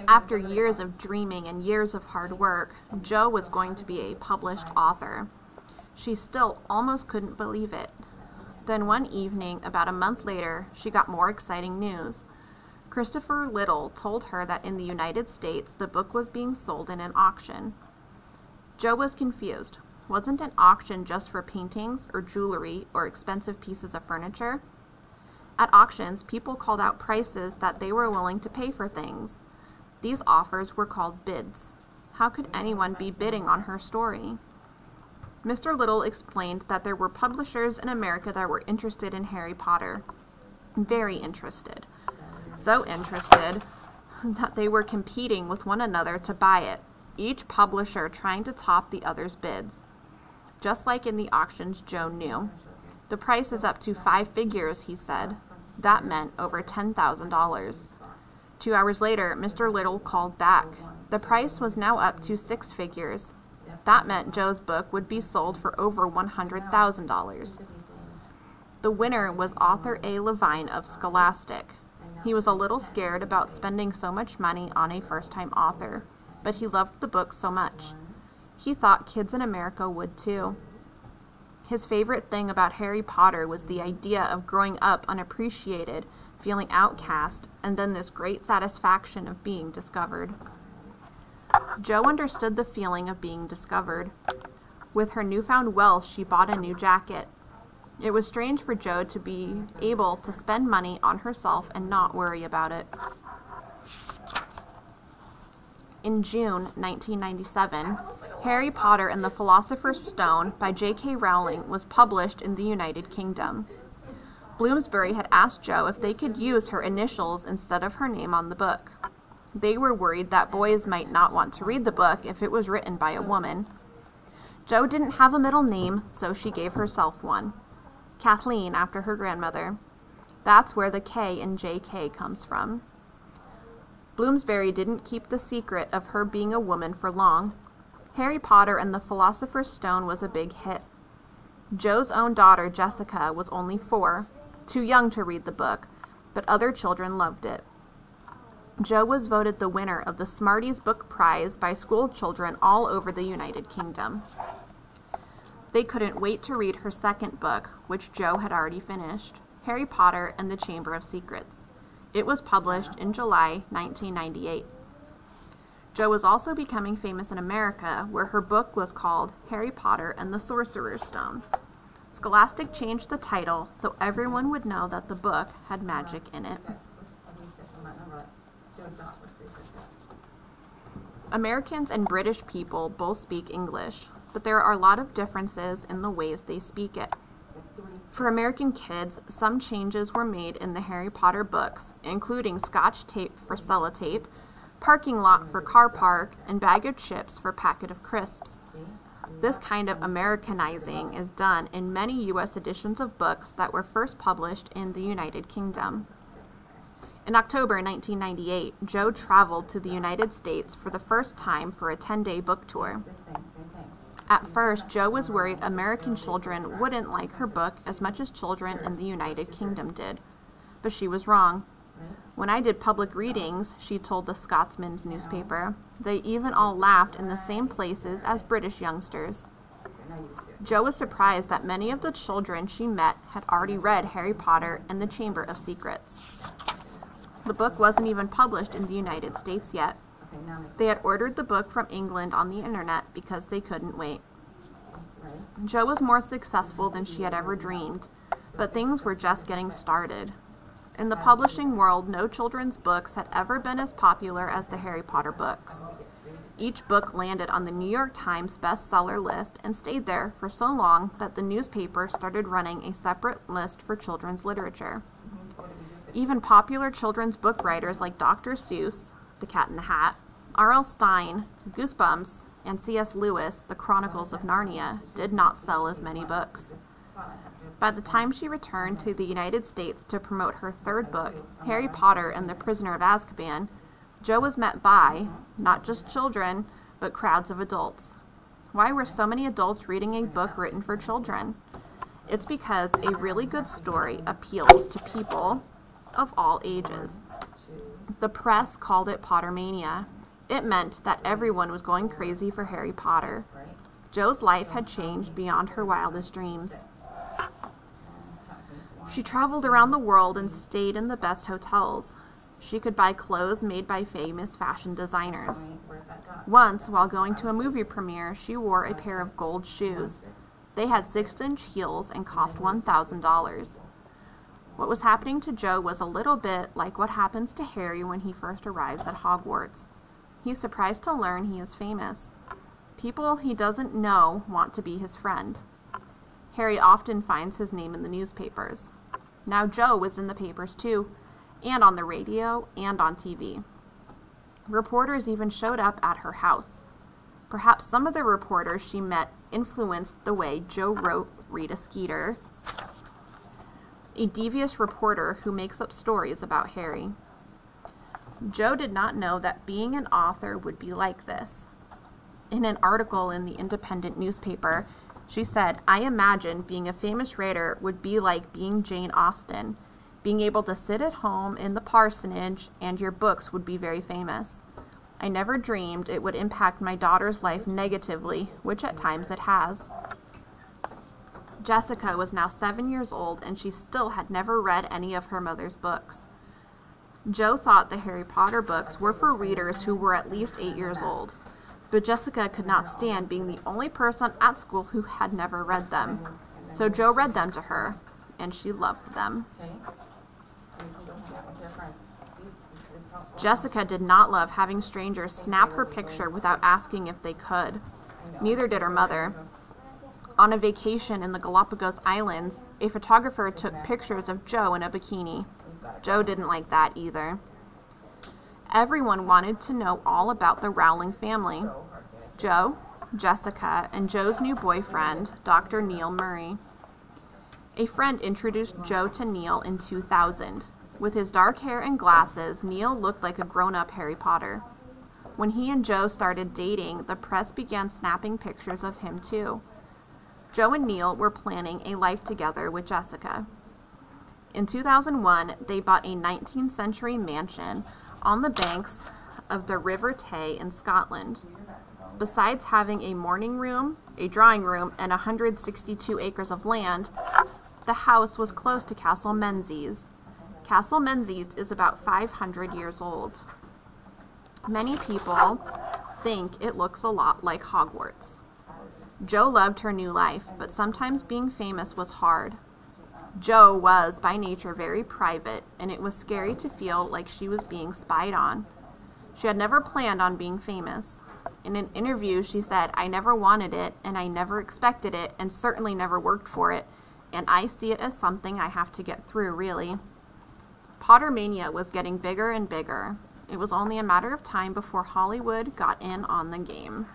After years of dreaming and years of hard work, Jo was going to be a published author. She still almost couldn't believe it. Then one evening, about a month later, she got more exciting news. Christopher Little told her that in the United States, the book was being sold in an auction. Jo was confused. Wasn't an auction just for paintings or jewelry or expensive pieces of furniture? At auctions, people called out prices that they were willing to pay for things. These offers were called bids. How could anyone be bidding on her story? Mr. Little explained that there were publishers in America that were interested in Harry Potter. Very interested. So interested that they were competing with one another to buy it, each publisher trying to top the other's bids. Just like in the auctions, Jo knew. The price is up to 5 figures, he said. That meant over $10,000. 2 hours later, Mr. Little called back. The price was now up to 6 figures. That meant Jo's book would be sold for over $100,000. The winner was author A. Levine of Scholastic. He was a little scared about spending so much money on a first-time author, but he loved the book so much. He thought kids in America would too. His favorite thing about Harry Potter was the idea of growing up unappreciated, feeling outcast, and then this great satisfaction of being discovered. Jo understood the feeling of being discovered. With her newfound wealth, she bought a new jacket. It was strange for Jo to be able to spend money on herself and not worry about it. In June 1997, Harry Potter and the Philosopher's Stone by JK Rowling was published in the United Kingdom. Bloomsbury had asked Jo if they could use her initials instead of her name on the book. They were worried that boys might not want to read the book if it was written by a woman. Jo didn't have a middle name, so she gave herself one. Kathleen, after her grandmother. That's where the K in JK comes from. Bloomsbury didn't keep the secret of her being a woman for long. Harry Potter and the Philosopher's Stone was a big hit. Jo's own daughter, Jessica, was only 4, too young to read the book, but other children loved it. Jo was voted the winner of the Smarties Book Prize by school children all over the United Kingdom. They couldn't wait to read her second book, which Jo had already finished, Harry Potter and the Chamber of Secrets. It was published in July 1998. Jo was also becoming famous in America, where her book was called Harry Potter and the Sorcerer's Stone. Scholastic changed the title so everyone would know that the book had magic in it. Americans and British people both speak English, but there are a lot of differences in the ways they speak it. For American kids, some changes were made in the Harry Potter books, including Scotch tape for sellotape, parking lot for car park, and bag of chips for packet of crisps. This kind of Americanizing is done in many U.S. editions of books that were first published in the United Kingdom. In October 1998, Jo traveled to the United States for the first time for a 10-day book tour. At first, Jo was worried American children wouldn't like her book as much as children in the United Kingdom did. But she was wrong. When I did public readings, she told the Scotsman's newspaper, they even all laughed in the same places as British youngsters. Jo was surprised that many of the children she met had already read Harry Potter and the Chamber of Secrets. The book wasn't even published in the United States yet. They had ordered the book from England on the internet because they couldn't wait. Jo was more successful than she had ever dreamed, but things were just getting started. In the publishing world, no children's books had ever been as popular as the Harry Potter books. Each book landed on the New York Times bestseller list and stayed there for so long that the newspaper started running a separate list for children's literature. Even popular children's book writers like Dr. Seuss, The Cat in the Hat, R.L. Stine, Goosebumps, and C.S. Lewis, The Chronicles of Narnia, did not sell as many books. By the time she returned to the United States to promote her third book, Harry Potter and the Prisoner of Azkaban, Jo was met by, not just children, but crowds of adults. Why were so many adults reading a book written for children? It's because a really good story appeals to people of all ages. The press called it Pottermania. It meant that everyone was going crazy for Harry Potter. Jo's life had changed beyond her wildest dreams. She traveled around the world and stayed in the best hotels. She could buy clothes made by famous fashion designers. Once, while going to a movie premiere, she wore a pair of gold shoes. They had 6-inch heels and cost $1,000. What was happening to Jo was a little bit like what happens to Harry when he first arrives at Hogwarts. He's surprised to learn he is famous. People he doesn't know want to be his friend. Harry often finds his name in the newspapers. Now Jo was in the papers too, and on the radio and on TV. Reporters even showed up at her house. Perhaps some of the reporters she met influenced the way Jo wrote Rita Skeeter, a devious reporter who makes up stories about Harry. Jo did not know that being an author would be like this. In an article in the Independent newspaper, she said, "I imagine being a famous writer would be like being Jane Austen, being able to sit at home in the parsonage and your books would be very famous. I never dreamed it would impact my daughter's life negatively, which at times it has." Jessica was now 7 years old and she still had never read any of her mother's books. Jo thought the Harry Potter books were for readers who were at least 8 years old, but Jessica could not stand being the only person at school who had never read them. So Jo read them to her, and she loved them. Jessica did not love having strangers snap her picture without asking if they could. Neither did her mother. On a vacation in the Galapagos Islands, a photographer took pictures of Jo in a bikini. Jo didn't like that either. Everyone wanted to know all about the Rowling family. Jo, Jessica, and Jo's new boyfriend, Dr. Neil Murray. A friend introduced Jo to Neil in 2000. With his dark hair and glasses, Neil looked like a grown-up Harry Potter. When he and Jo started dating, the press began snapping pictures of him too. Jo and Neil were planning a life together with Jessica. In 2001, they bought a 19th century mansion on the banks of the River Tay in Scotland. Besides having a morning room, a drawing room, and 162 acres of land, the house was close to Castle Menzies. Castle Menzies is about 500 years old. Many people think it looks a lot like Hogwarts. Jo loved her new life, but sometimes being famous was hard. Jo was, by nature, very private, and it was scary to feel like she was being spied on. She had never planned on being famous. In an interview, she said, "I never wanted it, and I never expected it, and certainly never worked for it, and I see it as something I have to get through, really." Pottermania was getting bigger and bigger. It was only a matter of time before Hollywood got in on the game.